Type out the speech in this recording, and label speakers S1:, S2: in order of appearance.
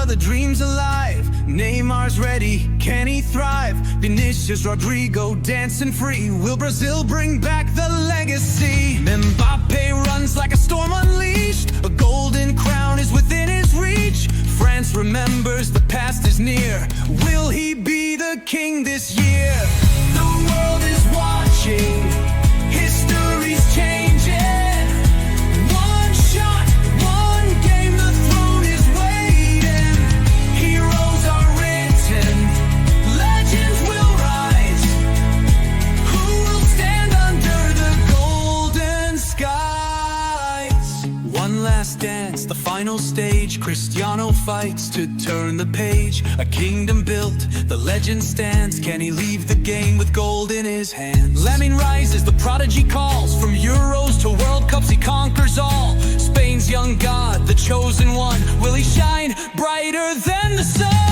S1: the dream's alive. Neymar's ready, can he thrive? Vinicius, Rodrigo dancing free. Will Brazil bring back the legacy? Mbappe runs like a storm unleashed. A golden crown is within his reach. France remembers the past is near. Will he be the king this year? The world is watching, history's changing. One shot, one game, the throne is waiting. Heroes are written, legends will rise. Who will stand under the golden skies? One last dance, the final stage. Cristiano fights to turn the page. A kingdom built, the legend stands. Can he leave the game with gold in his hands? Lamine rises, the prodigy calls. From Euros to World Cups, he conquers all. Spain's young god, the chosen one. Will he shine brighter than the sun?